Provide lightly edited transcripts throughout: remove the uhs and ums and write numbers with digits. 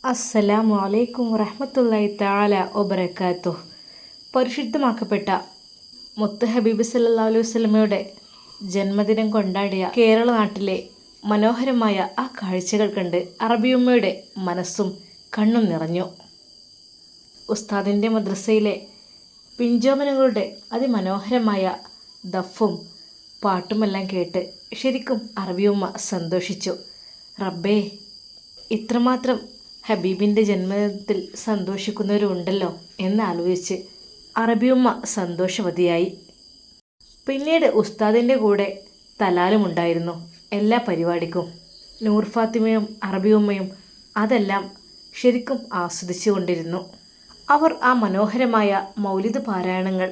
അസ്സലാമു അലൈക്കും വറഹ്മത്തുള്ളാഹി തആല വബറകാതുഹു. പരിശുദ്ധമാക്കപ്പെട്ട മുത്ത് ഹബീബ് സല്ലല്ലാഹു അലൈഹി വസല്ലമയുടെ ജന്മദിനം കൊണ്ടാടിയ കേരള നാട്ടിലെ മനോഹരമായ ആ കാഴ്ചകൾ കണ്ട് അറബിയുമ്മയുടെ മനസ്സും കണ്ണും നിറഞ്ഞു. ഉസ്താദിൻ്റെ മദ്രസയിലെ പിഞ്ചോമനകളുടെ അതിമനോഹരമായ ദഫും പാട്ടുമെല്ലാം കേട്ട് ശരിക്കും അറബിയുമ്മ സന്തോഷിച്ചു. റബ്ബേ, ഇത്രമാത്രം ഹബീബിൻ്റെ ജന്മദിനത്തിൽ സന്തോഷിക്കുന്നവരുണ്ടല്ലോ എന്നാലോചിച്ച് അറബിയുമ്മ സന്തോഷവതിയായി. പിന്നീട് ഉസ്താദിൻ്റെ കൂടെ തലാലുമുണ്ടായിരുന്നു എല്ലാ പരിപാടിക്കും. നൂർ ഫാത്തിമയും അറബിയുമ്മയും അതെല്ലാം ശരിക്കും ആസ്വദിച്ചു കൊണ്ടിരുന്നു. അവർ ആ മനോഹരമായ മൗലിദ് പാരായണങ്ങൾ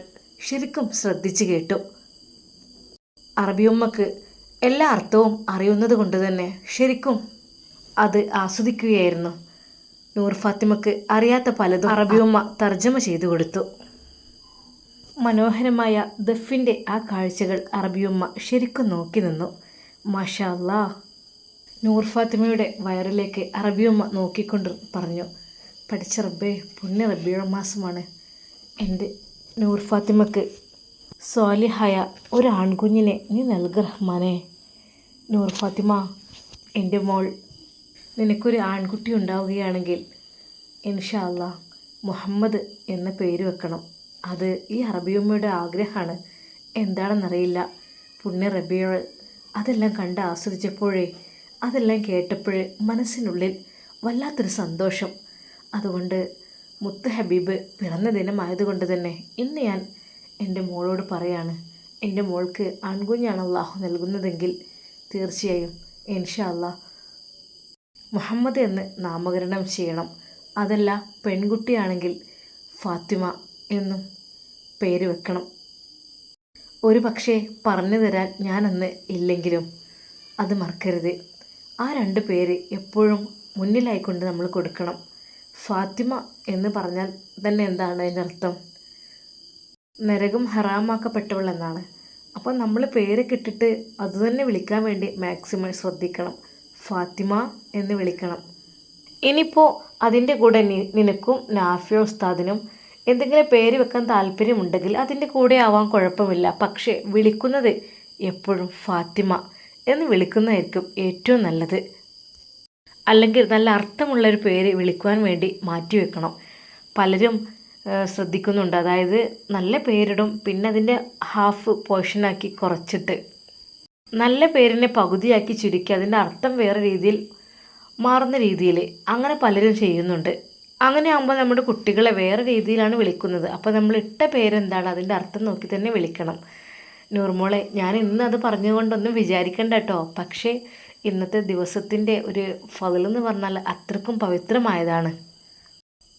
ശരിക്കും ശ്രദ്ധിച്ചു കേട്ടു. അറബിയുമ്മക്ക് എല്ലാ അർത്ഥവും അറിയുന്നത് കൊണ്ട് തന്നെ ശരിക്കും അത് ആസ്വദിക്കുകയായിരുന്നു. നൂർ ഫാത്തിമക്ക് അറിയാത്ത പലതും അറബിയുമ്മ തർജ്ജമ ചെയ്തു കൊടുത്തു. മനോഹരമായ ദഫിൻ്റെ ആ കാഴ്ചകൾ അറബിയുമ്മ ശരിക്കും നോക്കി നിന്നു. മാഷാ അല്ലാ. നൂർ ഫാത്തിമയുടെ വയറിലേക്ക് അറബിയുമ്മ നോക്കിക്കൊണ്ട് പറഞ്ഞു, പഠിച്ച റബ്ബേ, പുണ്യ റബീഉൽ മാസമാണ്. എൻ്റെ നൂർ ഫാത്തിമക്ക് സ്വാലിഹായ ഒരു ആൺകുഞ്ഞിനെ നീ നൽകുക റഹ്മാനെ. നൂർ ഫാത്തിമ, എൻ്റെ മോൾ, നിനക്കൊരു ആൺകുട്ടി ഉണ്ടാവുകയാണെങ്കിൽ ഇൻഷാ അല്ലാ മുഹമ്മദ് എന്ന പേര് വെക്കണം. അത് ഈ അറബിയമ്മയുടെ ആഗ്രഹമാണ്. എന്താണെന്നറിയില്ല. പുണ്യ റബീഉൽ അതെല്ലാം കണ്ട് ആസ്വദിച്ചപ്പോഴേ, അതെല്ലാം കേട്ടപ്പോഴേ മനസ്സിനുള്ളിൽ വല്ലാത്തൊരു സന്തോഷം. അതുകൊണ്ട് മുത്ത് ഹബീബ് പിറന്ന ദിനമായതുകൊണ്ട് തന്നെ ഇന്ന് ഞാൻ എൻ്റെ മോളോട് പറയാണ്, എൻ്റെ മോൾക്ക് ആൺകുഞ്ഞാണ് അല്ലാഹു നൽകുന്നതെങ്കിൽ തീർച്ചയായും ഇൻഷാ അല്ലാ മുഹമ്മദ് എന്ന് നാമകരണം ചെയ്യണം. അതല്ല പെൺകുട്ടിയാണെങ്കിൽ ഫാത്തിമ എന്നും പേര് വെക്കണം. ഒരു പക്ഷേ പറഞ്ഞു തരാൻ ഞാനന്ന് ഇല്ലെങ്കിലും അത് മറക്കരുത്. ആ രണ്ട് പേര് എപ്പോഴും മുന്നിലായിക്കൊണ്ട് നമ്മൾ കൊടുക്കണം. ഫാത്തിമ എന്ന് പറഞ്ഞാൽ തന്നെ എന്താണ് അതിൻ്റെ അർത്ഥം? നരകം ഹറാമാക്കപ്പെട്ടവൾ എന്നാണ്. അപ്പോൾ നമ്മൾ പേരൊക്കെ ഇട്ടിട്ട് അതുതന്നെ വിളിക്കാൻ വേണ്ടി മാക്സിമം ശ്രദ്ധിക്കണം. ഫാത്തിമ എന്ന് വിളിക്കണം. ഇനിയിപ്പോൾ അതിൻ്റെ കൂടെ നിനക്കും നാഫിയ ഉസ്താദിനും എന്തെങ്കിലും പേര് വെക്കാൻ താല്പര്യമുണ്ടെങ്കിൽ അതിൻ്റെ കൂടെ ആവാൻ കുഴപ്പമില്ല. പക്ഷേ വിളിക്കുന്നത് എപ്പോഴും ഫാത്തിമ എന്ന് വിളിക്കുന്നതായിരിക്കും ഏറ്റവും നല്ലത്. അല്ലെങ്കിൽ നല്ല അർത്ഥമുള്ളൊരു പേര് വിളിക്കുവാൻ വേണ്ടി മാറ്റി വെക്കണം. പലരും ശ്രദ്ധിക്കുന്നുണ്ട്. അതായത് നല്ല പേരിടും, പിന്നെ അതിൻ്റെ ഹാഫ് പോർഷനാക്കി കുറച്ചിട്ട് നല്ല പേരിനെ പകുതിയാക്കി ചുരുക്കി അതിൻ്റെ അർത്ഥം വേറെ രീതിയിൽ മാറുന്ന രീതിയിൽ അങ്ങനെ പലരും ചെയ്യുന്നുണ്ട്. അങ്ങനെ ആകുമ്പോൾ നമ്മുടെ കുട്ടികളെ വേറെ രീതിയിലാണ് വിളിക്കുന്നത്. അപ്പോൾ നമ്മൾ ഇട്ട പേരെന്താണ് അതിൻ്റെ അർത്ഥം നോക്കി തന്നെ വിളിക്കണം. നൂർമോളെ, ഞാൻ ഇന്ന് അത് പറഞ്ഞുകൊണ്ടൊന്നും വിചാരിക്കണ്ട കേട്ടോ. പക്ഷേ ഇന്നത്തെ ദിവസത്തിൻ്റെ ഒരു ഫളെന്ന് പറഞ്ഞാൽ അത്രക്കും പവിത്രമായതാണ്.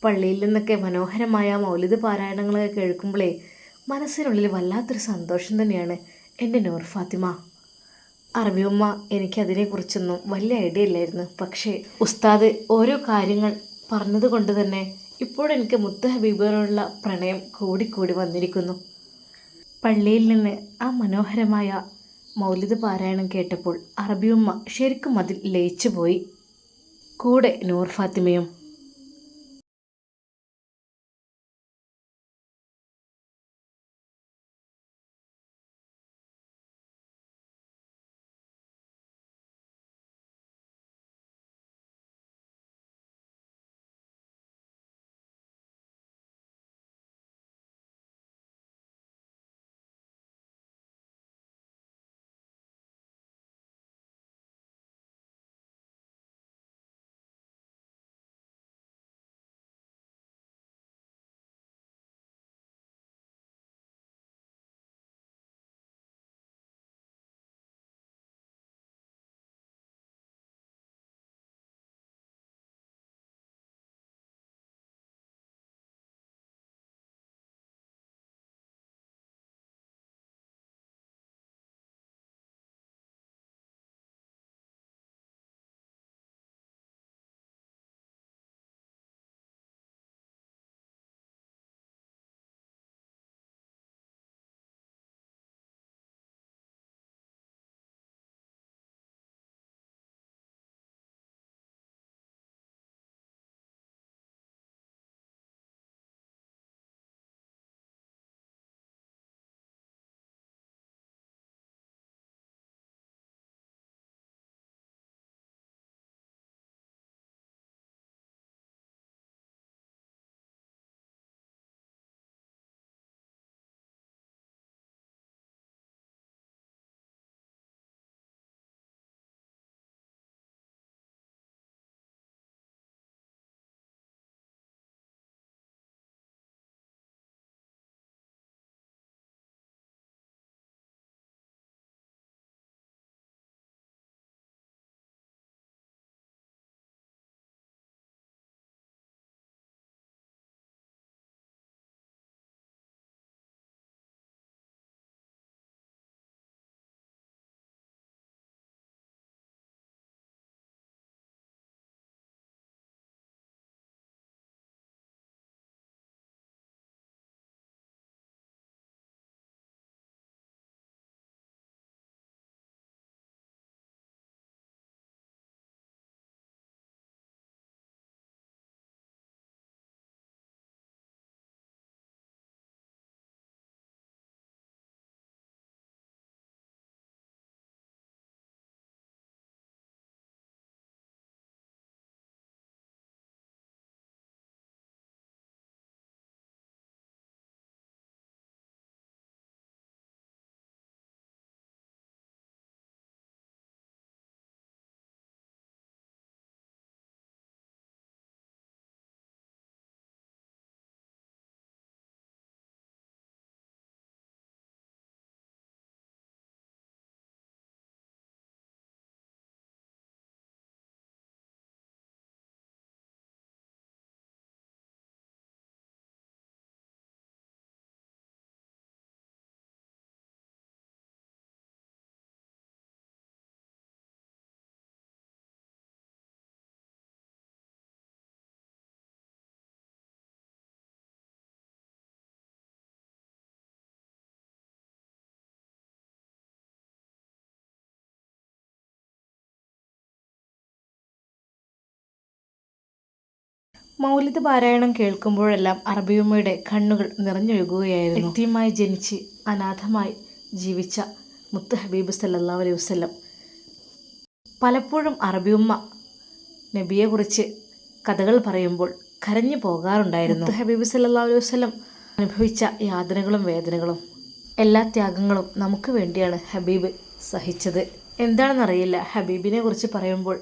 പള്ളിയിൽ നിന്നൊക്കെ മനോഹരമായ മൗലിദ് പാരായണങ്ങളൊക്കെ കേൾക്കുമ്പോഴേ മനസ്സിനുള്ളിൽ വല്ലാത്തൊരു സന്തോഷം തന്നെയാണ്. എൻ്റെ നൂർ ഫാത്തിമ. അറബിയുമ്മ എനിക്കതിനെക്കുറിച്ചൊന്നും വലിയ ഐഡിയ ഇല്ലായിരുന്നു. പക്ഷേ ഉസ്താദ് ഓരോ കാര്യങ്ങൾ പറഞ്ഞത് കൊണ്ട് തന്നെ ഇപ്പോഴെനിക്ക് മുത്ത് ഹബീബിനോടുള്ള പ്രണയം കൂടിക്കൂടി വന്നിരിക്കുന്നു. പള്ളിയിൽ നിന്ന് ആ മനോഹരമായ മൗലിദ് പാരായണം കേട്ടപ്പോൾ അറബിയുമ്മ ശരിക്കും അതിൽ ലയിച്ചു പോയി. കൂടെ നൂർ ഫാത്തിമയും. മൗലിദ് പാരായണം കേൾക്കുമ്പോഴെല്ലാം അറബിയുമ്മയുടെ കണ്ണുകൾ നിറഞ്ഞൊഴുകുകയായിരുന്നു. യതീമായി ജനിച്ച് അനാഥമായി ജീവിച്ച മുത്ത് ഹബീബ് സല്ലല്ലാഹു അലൈഹി വസല്ലം പലപ്പോഴും അറബിയുമ്മ നബിയെക്കുറിച്ച് കഥകൾ പറയുമ്പോൾ കരഞ്ഞു പോകാറുണ്ടായിരുന്നു. മുത്ത് ഹബീബ് സല്ലല്ലാഹു അലൈഹി വസല്ലം അനുഭവിച്ച യാതനകളും വേദനകളും എല്ലാ ത്യാഗങ്ങളും നമുക്ക് വേണ്ടിയാണ് ഹബീബ് സഹിച്ചത്. എന്താണെന്നറിയില്ല, ഹബീബിനെ കുറിച്ച് പറയുമ്പോൾ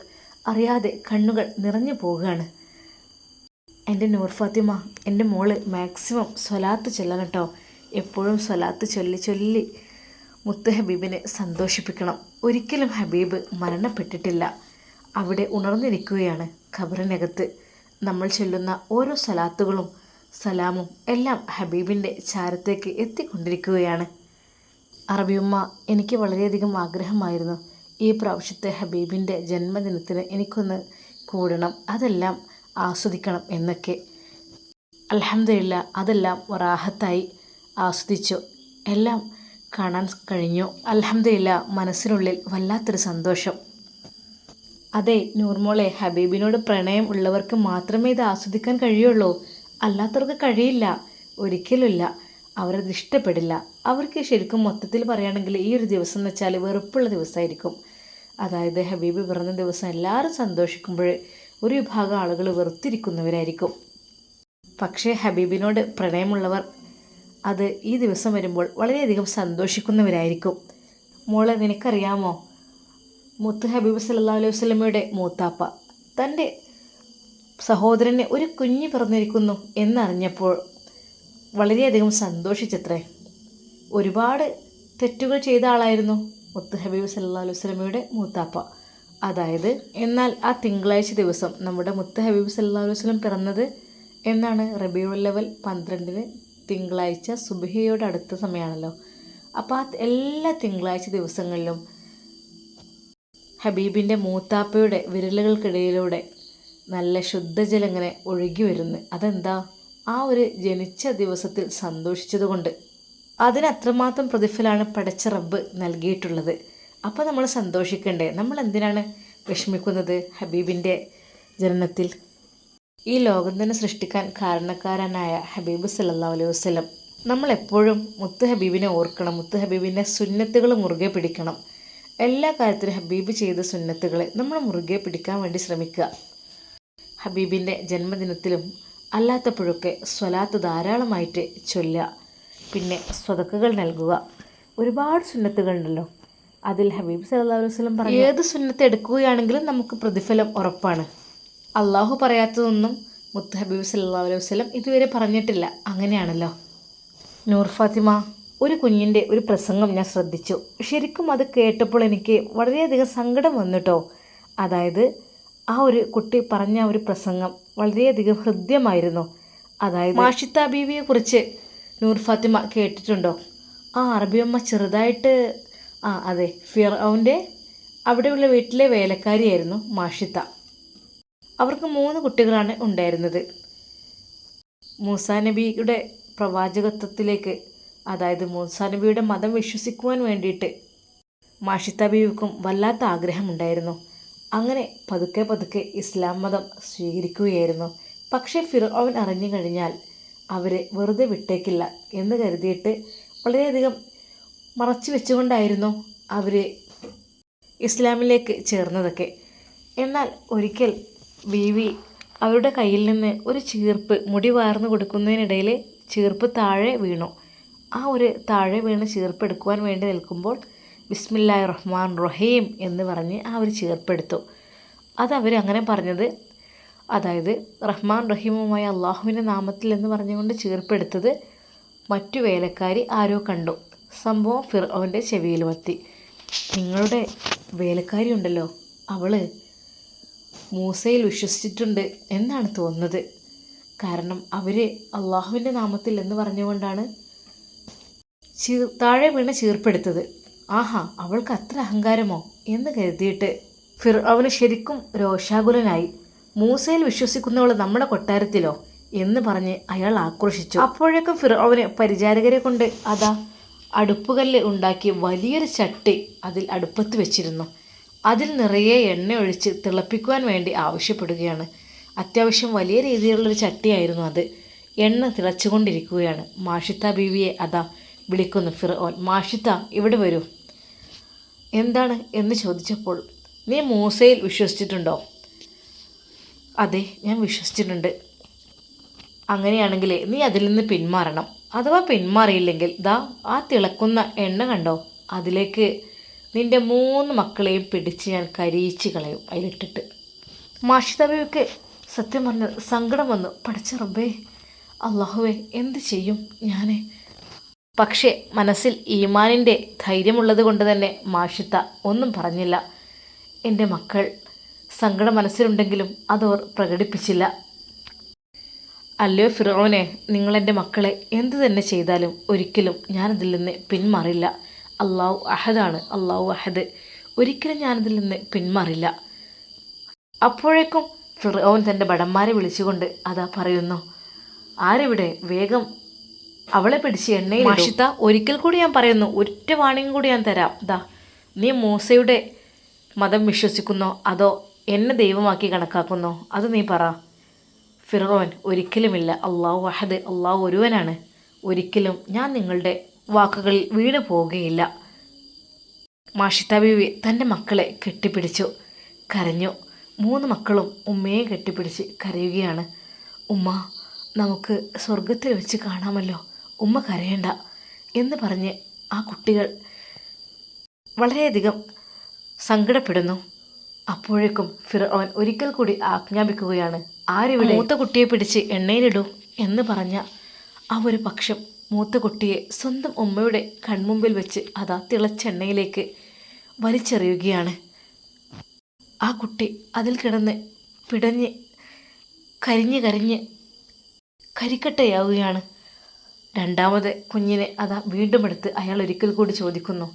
അറിയാതെ കണ്ണുകൾ നിറഞ്ഞു പോവുകയാണ്. എൻ്റെ നൂർ ഫാത്തിമ, എൻ്റെ മോള് മാക്സിമം സ്വലാത്ത് ചൊല്ലണം കേട്ടോ. എപ്പോഴും സ്വലാത്ത് ചൊല്ലി ചൊല്ലി മുത്ത് ഹബീബിനെ സന്തോഷിപ്പിക്കണം. ഒരിക്കലും ഹബീബ് മരണപ്പെട്ടിട്ടില്ല, അവിടെ ഉണർന്നിരിക്കുകയാണ് ഖബറിനകത്ത്. നമ്മൾ ചൊല്ലുന്ന ഓരോ സ്വലാത്തുകളും സലാമും എല്ലാം ഹബീബിൻ്റെ ചാരത്തേക്ക് എത്തിക്കൊണ്ടിരിക്കുകയാണ്. അറബിയുമ്മ, എനിക്ക് വളരെയധികം ആഗ്രഹമായിരുന്നു ഈ പ്രാവശ്യത്തെ ഹബീബിൻ്റെ ജന്മദിനത്തിന് എനിക്കൊന്ന് കൂടണം, അതെല്ലാം ആസ്വദിക്കണം എന്നൊക്കെ. അൽഹംദുലില്ലാ, അതെല്ലാം റാഹത്തായി ആസ്വദിച്ചു, എല്ലാം കാണാൻ കഴിഞ്ഞു. അൽഹംദുലില്ലാ, മനസ്സിനുള്ളിൽ വല്ലാത്തൊരു സന്തോഷം. അതെ നൂർമോളെ, ഹബീബിനോട് പ്രണയം ഉള്ളവർക്ക് മാത്രമേ ഇത് ആസ്വദിക്കാൻ കഴിയുള്ളൂ, അല്ലാത്തവർക്ക് കഴിയില്ല, ഒരിക്കലുമില്ല. അവരത് ഇഷ്ടപ്പെടില്ല. അവർക്ക് ശരിക്കും മൊത്തത്തിൽ പറയുകയാണെങ്കിൽ ഈ ഒരു ദിവസം എന്ന് വെച്ചാൽ വെറുപ്പുള്ള ദിവസമായിരിക്കും. അതായത് ഹബീബ് പിറന്ന ദിവസം എല്ലാവരും സന്തോഷിക്കുമ്പോൾ ഒരു വിഭാഗം ആളുകൾ വെറുത്തിരിക്കുന്നവരായിരിക്കും. പക്ഷേ ഹബീബിനോട് പ്രണയമുള്ളവർ അത് ഈ ദിവസം വരുമ്പോൾ വളരെയധികം സന്തോഷിക്കുന്നവരായിരിക്കും. മോളെ, നിനക്കറിയാമോ, മുത്ത് ഹബീബ് സല്ലല്ലാഹു അലൈഹി വസല്ലമയുടെ മൂത്താപ്പ തൻ്റെ സഹോദരന് ഒരു കുഞ്ഞ് പിറന്നിരിക്കുന്നു എന്നറിഞ്ഞപ്പോൾ വളരെയധികം സന്തോഷിച്ചത്രേ. ഒരുപാട് തെറ്റുകൾ ചെയ്ത ആളായിരുന്നു മുത്ത് ഹബീബ് സല്ലല്ലാഹു അലൈഹി വസല്ലമയുടെ മൂത്താപ്പ. അതായത് എന്നാൽ ആ തിങ്കളാഴ്ച ദിവസം നമ്മുടെ മുത്ത് ഹബീബ് സല്ലല്ലാഹു അലൈഹി വസല്ലം പിറന്നത് എന്നാണ്? റബീഉൽ അവ്വൽ 12 തിങ്കളാഴ്ച സുബ്ഹിയോട് അടുത്ത സമയമാണല്ലോ. അപ്പോൾ ആ എല്ലാ തിങ്കളാഴ്ച ദിവസങ്ങളിലും ഹബീബിൻ്റെ മൂത്താപ്പയുടെ വിരലുകൾക്കിടയിലൂടെ നല്ല ശുദ്ധജലം ഇങ്ങനെ ഒഴുകി വരുന്നു. അതെന്താ? ആ ഒരു ജനിച്ച ദിവസത്തിൽ സന്തോഷിച്ചതുകൊണ്ട്. അതിനത്രമാത്രം പ്രതിഫലമാണ് പടച്ച റബ്ബ് നൽകിയിട്ടുള്ളത്. അപ്പോൾ നമ്മൾ സന്തോഷിക്കണ്ടേ? നമ്മൾ എന്തിനാണ് വിഷമിക്കുന്നത് ഹബീബിൻ്റെ ജനനത്തിൽ? ഈ ലോകം തന്നെ സൃഷ്ടിക്കാൻ കാരണക്കാരനായ ഹബീബ് സല്ലല്ലാഹു അലൈഹി വസല്ലം. നമ്മളെപ്പോഴും മുത്ത് ഹബീബിനെ ഓർക്കണം, മുത്ത് ഹബീബിൻ്റെ സുന്നത്തുകൾ മുറുകെ പിടിക്കണം. എല്ലാ കാര്യത്തിലും ഹബീബ് ചെയ്ത സുന്നത്തുകളെ നമ്മൾ മുറുകെ പിടിക്കാൻ വേണ്ടി ശ്രമിക്കുക. ഹബീബിൻ്റെ ജന്മദിനത്തിലും അല്ലാത്തപ്പോഴൊക്കെ സ്വലാത്ത് ധാരാളമായിട്ട് ചൊല്ലുക. പിന്നെ സ്വതക്കകൾ നൽകുക. ഒരുപാട് സുന്നത്തുകളുണ്ടല്ലോ, അതിൽ ഹബീബ് സല്ലല്ലാഹു അലൈഹി വസല്ലം പറഞ്ഞു ഏത് സുന്നത്ത് എടുക്കുകയാണെങ്കിലും നമുക്ക് പ്രതിഫലം ഉറപ്പാണ്. അള്ളാഹു പറയാത്തതൊന്നും മുത്ത് ഹബീബ് സല്ലല്ലാഹു അലൈഹി വസല്ലം ഇതുവരെ പറഞ്ഞിട്ടില്ല. അങ്ങനെയാണല്ലോ. നൂർ ഫാത്തിമ, ഒരു കുഞ്ഞിൻ്റെ ഒരു പ്രസംഗം ഞാൻ ശ്രദ്ധിച്ചു. ശരിക്കും അത് കേട്ടപ്പോൾ എനിക്ക് വളരെയധികം സങ്കടം വന്നിട്ടോ. അതായത് ആ ഒരു കുട്ടി പറഞ്ഞ ഒരു പ്രസംഗം വളരെയധികം ഹൃദ്യമായിരുന്നു. അതായത് മാഷിത്ത ബീവിയെ കുറിച്ച് നൂർ ഫാത്തിമ കേട്ടിട്ടുണ്ടോ? ആ അറബിയമ്മ ചെറുതായിട്ട് അതെ, ഫിർഔൻ്റെ അവിടെയുള്ള വീട്ടിലെ വേലക്കാരിയായിരുന്നു മാഷിത്ത. അവർക്ക് 3 കുട്ടികളാണ് ഉണ്ടായിരുന്നത്. മൂസാ നബിയുടെ പ്രവാചകത്വത്തിലേക്ക്, അതായത് മൂസാ നബിയുടെ മതം വിശ്വസിക്കുവാൻ വേണ്ടിയിട്ട് മാഷിത്ത ബീവിക്കും വല്ലാത്ത ആഗ്രഹമുണ്ടായിരുന്നു. അങ്ങനെ പതുക്കെ പതുക്കെ ഇസ്ലാം മതം സ്വീകരിക്കുകയായിരുന്നു. പക്ഷേ ഫിർഔൻ അറിഞ്ഞു കഴിഞ്ഞാൽ അവരെ വെറുതെ വിട്ടേക്കില്ല എന്ന് കരുതിയിട്ട് വളരെയധികം മറച്ചു വെച്ചുകൊണ്ടായിരുന്നു അവർ ഇസ്ലാമിലേക്ക് ചേർന്നതൊക്കെ. എന്നാൽ ഒരിക്കൽ ബീവി അവരുടെ കയ്യിൽ നിന്ന് ഒരു ചീർപ്പ് മുടി വാർന്നു കൊടുക്കുന്നതിനിടയിൽ ചീർപ്പ് താഴെ വീണു. ആ ഒരു താഴെ വീണ് ചീർപ്പ് എടുക്കുവാൻ വേണ്ടി നിൽക്കുമ്പോൾ ബിസ്മില്ലാഹിർ റഹ്മാൻ റഹീം എന്ന് പറഞ്ഞ് ആ ഒരു ചീർപ്പെടുത്തു. അതവർ അങ്ങനെ പറഞ്ഞത്, അതായത് റഹ്മാൻ റഹീമുമായ അള്ളാഹുവിൻ്റെ നാമത്തിൽ എന്ന് പറഞ്ഞുകൊണ്ട് ചീർപ്പെടുത്തത് മറ്റു വേലക്കാരി ആരോ കണ്ടു. സംഭവം ഫിർഔൻ്റെ ചെവിയിലുമെത്തി. നിങ്ങളുടെ വേലക്കാരി ഉണ്ടല്ലോ, അവൾ മൂസയിൽ വിശ്വസിച്ചിട്ടുണ്ട് എന്നാണ് തോന്നുന്നത്. കാരണം അവർ അള്ളാഹുവിൻ്റെ നാമത്തിൽ എന്ന് പറഞ്ഞുകൊണ്ടാണ് താഴെ വീണ് ചീർപ്പെടുത്തത്. ആഹാ, അവൾക്ക് അത്ര അഹങ്കാരമോ എന്ന് കരുതിയിട്ട് ഫിർഔന് ശരിക്കും രോഷാകുലനായി. മൂസയിൽ വിശ്വസിക്കുന്നവൾ നമ്മുടെ കൊട്ടാരത്തിലോ എന്ന് പറഞ്ഞ് അയാൾ ആക്രോശിച്ചു. അപ്പോഴേക്കും ഫിർഔന് പരിചാരകരെ കൊണ്ട് അതാ അടുപ്പുകല്ല് ഉണ്ടാക്കി വലിയൊരു ചട്ടി അതിൽ അടുപ്പത്ത് വെച്ചിരുന്നു. അതിൽ നിറയെ എണ്ണ ഒഴിച്ച് തിളപ്പിക്കുവാൻ വേണ്ടി ആവശ്യപ്പെടുകയാണ്. അത്യാവശ്യം വലിയ രീതിയിലുള്ളൊരു ചട്ടിയായിരുന്നു അത്. എണ്ണ തിളച്ചുകൊണ്ടിരിക്കുകയാണ്. മാഷിത്ത ബീവിയെ അതാ വിളിക്കുന്നു ഫിർഔൻ. മാഷിത്ത, ഇവിടെ വരൂ. എന്താണ് എന്ന് ചോദിച്ചപ്പോൾ, നീ മൂസയിൽ വിശ്വസിച്ചിട്ടുണ്ടോ? അതെ, ഞാൻ വിശ്വസിച്ചിട്ടുണ്ട്. അങ്ങനെയാണെങ്കിൽ നീ അതിൽ നിന്ന് പിന്മാറണം. അഥവാ പിന്മാറിയില്ലെങ്കിൽ ദാ ആ തിളക്കുന്ന എണ്ണ കണ്ടോ, അതിലേക്ക് നിൻ്റെ 3 മക്കളെയും പിടിച്ച് ഞാൻ കരിയിച്ച് കളയും അതിലിട്ടിട്ട്. മാഷിത ബീവിക്ക് സത്യം പറഞ്ഞ സങ്കടം വന്നു. പടച്ച റബ്ബേ, അള്ളാഹുവേ, എന്ത് ചെയ്യും ഞാൻ? പക്ഷേ മനസ്സിൽ ഈമാനിൻ്റെ ധൈര്യമുള്ളത് കൊണ്ട് തന്നെ മാഷിത്ത ഒന്നും പറഞ്ഞില്ല. എൻ്റെ മക്കൾ സങ്കടം മനസ്സിലുണ്ടെങ്കിലും അതവർ പ്രകടിപ്പിച്ചില്ല. അല്ലയോ ഫിറോനെ, നിങ്ങളെൻ്റെ മക്കളെ എന്തു തന്നെ ചെയ്താലും ഒരിക്കലും ഞാനതിൽ നിന്ന് പിന്മാറില്ല. അള്ളാഹു അഹദാണ്, അള്ളാഹു അഹദ്. ഒരിക്കലും ഞാനതിൽ നിന്ന് പിന്മാറില്ല. അപ്പോഴേക്കും ഫിറോൻ തൻ്റെ ഭടന്മാരെ വിളിച്ചുകൊണ്ട് അതാ പറയുന്നു, ആരിവിടെ, വേഗം അവളെ പിടിച്ച് എണ്ണയിൽ. മാഷിത്ത, ഒരിക്കൽ കൂടി ഞാൻ പറയുന്നു, ഒറ്റ വാണിംഗ് കൂടി ഞാൻ തരാം. ദാ, നീ മൂസയുടെ മതം വിശ്വസിക്കുന്നോ അതോ എന്നെ ദൈവമാക്കി കണക്കാക്കുന്നോ? അത് നീ പറ. ഫിറോൻ, ഒരിക്കലുമില്ല. അള്ളാഹു അഹദ്, അള്ളാഹു ഒരുവനാണ്. ഒരിക്കലും ഞാൻ നിങ്ങളുടെ വാക്കുകളിൽ വീണു പോവുകയില്ല. മാഷിത്ത ബീവി തൻ്റെ മക്കളെ കെട്ടിപ്പിടിച്ചു കരഞ്ഞു. 3 മക്കളും ഉമ്മയെ കെട്ടിപ്പിടിച്ച് കരയുകയാണ്. ഉമ്മ, നമുക്ക് സ്വർഗത്തിൽ വെച്ച് കാണാമല്ലോ, ഉമ്മ കരയണ്ട എന്ന് പറഞ്ഞ് ആ കുട്ടികൾ വളരെയധികം സങ്കടപ്പെടുന്നു. അപ്പോഴേക്കും ഫിർഔൻ ഒരിക്കൽ കൂടി ആജ്ഞാപിക്കുകയാണ്, ആരിവിടെ മൂത്ത കുട്ടിയെ പിടിച്ച് എണ്ണയിലിടൂ എന്ന് പറഞ്ഞ ആ ഒരു പക്ഷം മൂത്ത കുട്ടിയെ സ്വന്തം ഉമ്മയുടെ കൺമുമ്പിൽ വെച്ച് അതാ തിളച്ച എണ്ണയിലേക്ക് വലിച്ചെറിയുകയാണ്. ആ കുട്ടി അതിൽ കിടന്ന് പിടഞ്ഞ് കരിഞ്ഞ് കരിക്കട്ടയാവുകയാണ്. രണ്ടാമത് കുഞ്ഞിനെ അതാ വീണ്ടും എടുത്ത് അയാൾ ഒരിക്കൽ കൂടി ചോദിക്കുന്നു,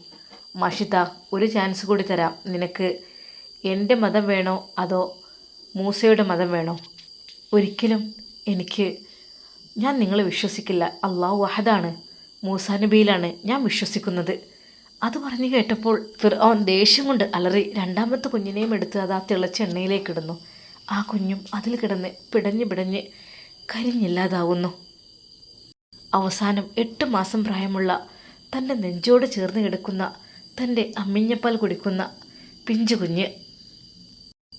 മാഷിത്ത, ഒരു ചാൻസ് കൂടി തരാം. നിനക്ക് എൻ്റെ മതം വേണോ അതോ മൂസയുടെ മതം വേണോ? ഒരിക്കലും ഞാൻ നിങ്ങളെ വിശ്വസിക്കില്ല. അള്ളാഹു അഹദാണ്, മൂസാ നബിയിലാണ് ഞാൻ വിശ്വസിക്കുന്നത്. അത് പറഞ്ഞു കേട്ടപ്പോൾ ഫിർഔൻ ദേഷ്യം കൊണ്ട് അലറി 2ാമത്തെ കുഞ്ഞിനെയും എടുത്ത് അത് ആ തിളച്ച എണ്ണയിലേക്കിടുന്നു. ആ കുഞ്ഞും അതിൽ കിടന്ന് പിടഞ്ഞ് കരിഞ്ഞില്ലാതാവുന്നു. അവസാനം 8 മാസം പ്രായമുള്ള തൻ്റെ നെഞ്ചോട് ചേർന്ന് കിടക്കുന്ന തൻ്റെ അമ്മിഞ്ഞപ്പാൽ കുടിക്കുന്ന പിഞ്ചു കുഞ്ഞ്,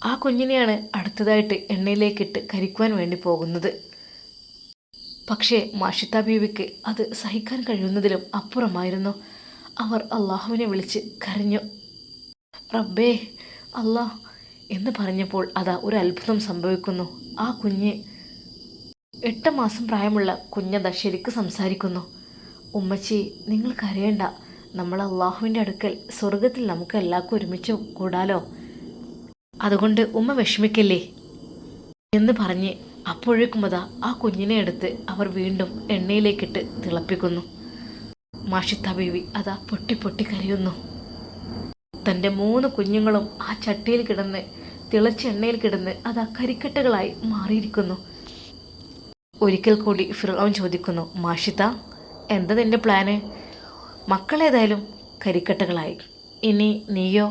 ആ കുഞ്ഞിനെയാണ് അടുത്തതായിട്ട് എണ്ണയിലേക്കിട്ട് കരിക്കുവാൻ വേണ്ടി പോകുന്നത്. പക്ഷേ മാഷിത്ത ബീവിക്ക് അത് സഹിക്കാൻ കഴിയുന്നതിലും അപ്പുറമായിരുന്നു. അവർ അള്ളാഹുവിനെ വിളിച്ച് കരഞ്ഞു. റബ്ബേ, അള്ളാഹ് എന്ന് പറഞ്ഞപ്പോൾ അതാ ഒരു അത്ഭുതം സംഭവിക്കുന്നു. ആ കുഞ്ഞ് 8 മാസം പ്രായമുള്ള കുഞ്ഞത ശരിക്ക് സംസാരിക്കുന്നു. ഉമ്മച്ചി, നിങ്ങൾ കരയേണ്ട, നമ്മൾ അള്ളാഹുവിൻ്റെ അടുക്കൽ സ്വർഗത്തിൽ നമുക്ക് എല്ലാവർക്കും ഒരുമിച്ച് കൂടാലോ, അതുകൊണ്ട് ഉമ്മ വിഷമിക്കല്ലേ എന്ന് പറഞ്ഞ് അപ്പോഴേക്കും അതാ ആ കുഞ്ഞിനെ എടുത്ത് അവർ വീണ്ടും എണ്ണയിലേക്കിട്ട് തിളപ്പിക്കുന്നു. മാഷിത്ത ബീവി അതാ പൊട്ടി കരയുന്നു. തൻ്റെ 3 കുഞ്ഞുങ്ങളും ആ ചട്ടിയിൽ കിടന്ന് തിളച്ച എണ്ണയിൽ കിടന്ന് അതാ കരിക്കട്ടകളായി മാറിയിരിക്കുന്നു. ഒരിക്കൽ കൂടി ഫിർഔൻ ചോദിക്കുന്നു, മാഷിത്ത, എന്താ നിൻ്റെ പ്ലാന്? മക്കളേതായാലും കരിക്കട്ടകളായി, ഇനി നീയോ?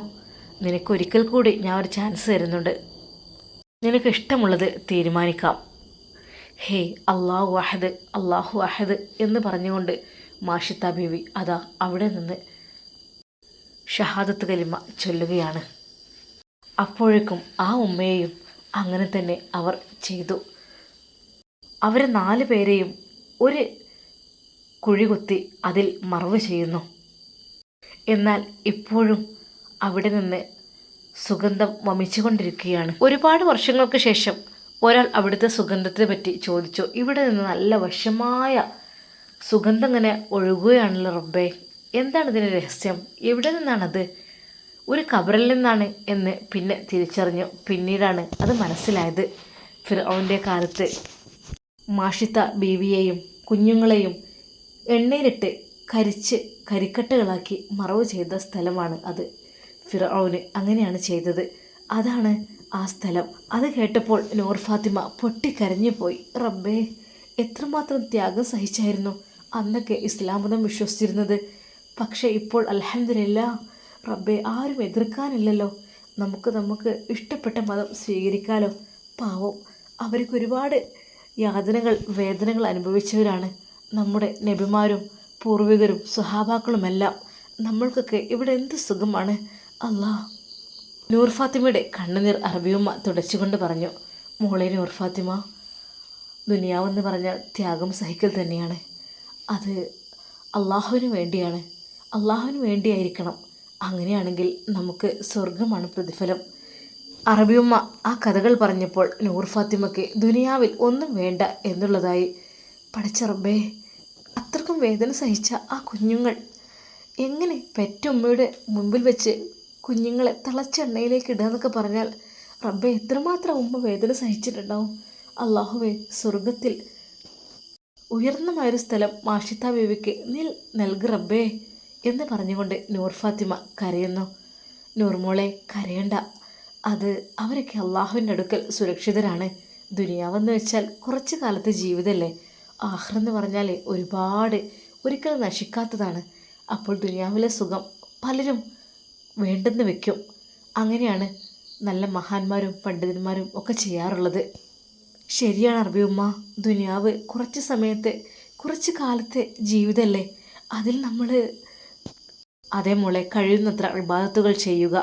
നിനക്കൊരിക്കൽ കൂടി ഞാൻ ഒരു ചാൻസ് തരുന്നുണ്ട്, നിനക്ക് ഇഷ്ടമുള്ളത് തീരുമാനിക്കാം. ഹേ അള്ളാഹു അഹദ്, അള്ളാഹു അഹദ് എന്ന് പറഞ്ഞുകൊണ്ട് മാഷിത്ത ബീവി അതാ അവിടെ നിന്ന് ഷഹാദത്ത് കലിമ ചൊല്ലുകയാണ്. അപ്പോഴേക്കും ആ ഉമ്മയെയും അങ്ങനെ തന്നെ അവർ ചെയ്തു. അവരെ 4 പേരെയും ഒരു കുഴി കുത്തി അതിൽ മറവ് ചെയ്യുന്നു. എന്നാൽ ഇപ്പോഴും അവിടെ നിന്ന് സുഗന്ധം വമിച്ചുകൊണ്ടിരിക്കുകയാണ്. ഒരുപാട് വർഷങ്ങൾക്ക് ശേഷം ഒരാൾ അവിടുത്തെ സുഗന്ധത്തെ പറ്റി ചോദിച്ചു. ഇവിടെ നിന്ന് നല്ല വശമായ സുഗന്ധം ഇങ്ങനെ ഒഴുകുകയാണല്ലോ റബ്ബേ, എന്താണ് ഇതിൻ്റെ രഹസ്യം? എവിടെ നിന്നാണത്? ഒരു ഖബറിൽ നിന്നാണ് എന്ന് പിന്നെ തിരിച്ചറിഞ്ഞു. പിന്നീടാണ് അത് മനസ്സിലായത്. ഫിർഔൻ്റെ കാലത്ത് മാഷിത്ത ബീവിയെയും കുഞ്ഞുങ്ങളെയും എണ്ണയിലിട്ട് കരിക്കട്ടകളാക്കി മറവ് ചെയ്ത സ്ഥലമാണ് അത്. ഫിർഔന് അങ്ങനെയാണ് ചെയ്തത്. അതാണ് ആ സ്ഥലം. അത് കേട്ടപ്പോൾ നൂർ ഫാത്തിമ പൊട്ടിക്കരഞ്ഞു പോയി. റബ്ബേ, എത്രമാത്രം ത്യാഗം സഹിച്ചായിരുന്നു അന്നൊക്കെ ഇസ്ലാം മതം വിശ്വസിച്ചിരുന്നത്. പക്ഷേ ഇപ്പോൾ അൽഹംദുലില്ലാഹ് റബ്ബേ, ആരും എതിർക്കാനില്ലല്ലോ, നമുക്ക് ഇഷ്ടപ്പെട്ട മതം സ്വീകരിക്കാലോ. പാവം അവർക്ക് ഒരുപാട് യാതനകൾ വേദനകൾ അനുഭവിച്ചവരാണ് നമ്മുടെ നബിമാരും പൂർവികരും സ്വഹാബാക്കളുമെല്ലാം. നമ്മൾക്കൊക്കെ ഇവിടെ എന്ത് സുഖമാണ് അല്ലാ. നൂർ ഫാത്തിമയുടെ കണ്ണുനീർ അറബിയുമ്മ തുടച്ചുകൊണ്ട് പറഞ്ഞു, മോളെ നൂർ ഫാത്തിമ, ദുനിയാവെന്ന് പറഞ്ഞാൽ ത്യാഗം സഹിക്കൽ തന്നെയാണ്. അത് അള്ളാഹുവിന് വേണ്ടിയാണ്, അള്ളാഹുവിന് വേണ്ടിയായിരിക്കണം. അങ്ങനെയാണെങ്കിൽ നമുക്ക് സ്വർഗമാണ് പ്രതിഫലം. അറബിയുമ്മ ആ കഥകൾ പറഞ്ഞപ്പോൾ നൂർ ഫാത്തിമയ്ക്ക് ദുനിയാവിൽ ഒന്നും വേണ്ട എന്നുള്ളതായി. പഠിച്ച റബ്ബേ, അത്രക്കും വേദന സഹിച്ച ആ കുഞ്ഞുങ്ങൾ എങ്ങനെ പെറ്റുമ്മയുടെ മുമ്പിൽ വെച്ച് കുഞ്ഞുങ്ങളെ തിളച്ച എണ്ണയിലേക്ക് ഇടുക എന്നൊക്കെ പറഞ്ഞാൽ റബ്ബേ, എത്രമാത്രം ഉമ്മ വേദന സഹിച്ചിട്ടുണ്ടാവും. അള്ളാഹുവേ, സ്വർഗത്തിൽ ഉയർന്നമായൊരു സ്ഥലം മാഷിത്ത ബേബിക്ക് നീ നൽകി റബ്ബേ എന്ന് പറഞ്ഞുകൊണ്ട് നൂർ ഫാത്തിമ കരയുന്നു. നൂർമോളെ, കരയണ്ട. അത് അവരൊക്കെ അള്ളാഹുവിൻ്റെ അടുക്കൽ സുരക്ഷിതരാണ്. ദുനിയാവെന്ന് വെച്ചാൽ കുറച്ച് കാലത്തെ ജീവിതമല്ലേ. ആഖിറെന്ന് പറഞ്ഞാൽ ഒരുപാട് ഒരിക്കലും നശിക്കാത്തതാണ്. അപ്പോൾ ദുനിയാവിലെ സുഖം പലരും വേണ്ടെന്ന് വെക്കും. അങ്ങനെയാണ് നല്ല മഹാന്മാരും പണ്ഡിതന്മാരും ഒക്കെ ചെയ്യാറുള്ളത്. ശരിയാണ് അറബിയുമ്മ, ദുനിയാവ് കുറച്ച് സമയത്തെ കുറച്ച് കാലത്തെ ജീവിതമല്ലേ. അതിൽ നമ്മൾ അതേ മോളെ കഴിയുന്നത്ര ഇബാദത്തുകൾ ചെയ്യുക,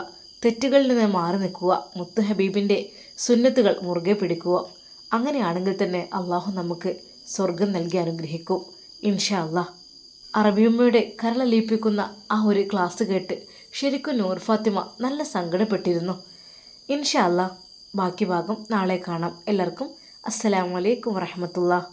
തെറ്റുകളിൽ നിന്ന് മാറി നിൽക്കുക, മുത്ത് ഹബീബിൻ്റെ സുന്നത്തുകൾ മുറുകെ പിടിക്കുക. അങ്ങനെയാണെങ്കിൽ തന്നെ അള്ളാഹു നമുക്ക് സ്വർഗം നൽകി അനുഗ്രഹിക്കും ഇൻഷാ അല്ലാഹ്. അറബിയുമ്മയുടെ കരളലിയിപ്പിക്കുന്ന ആ ഒരു ക്ലാസ് കേട്ട് ശരിക്കും നൂർ ഫാത്തിമ നല്ല സങ്കടപ്പെട്ടിരുന്നു. ഇൻഷാ അല്ലാഹ് ബാക്കി ഭാഗം നാളെ കാണാം. എല്ലാവർക്കും അസ്സലാമു അലൈക്കും വറഹ്മത്തുള്ളാഹി.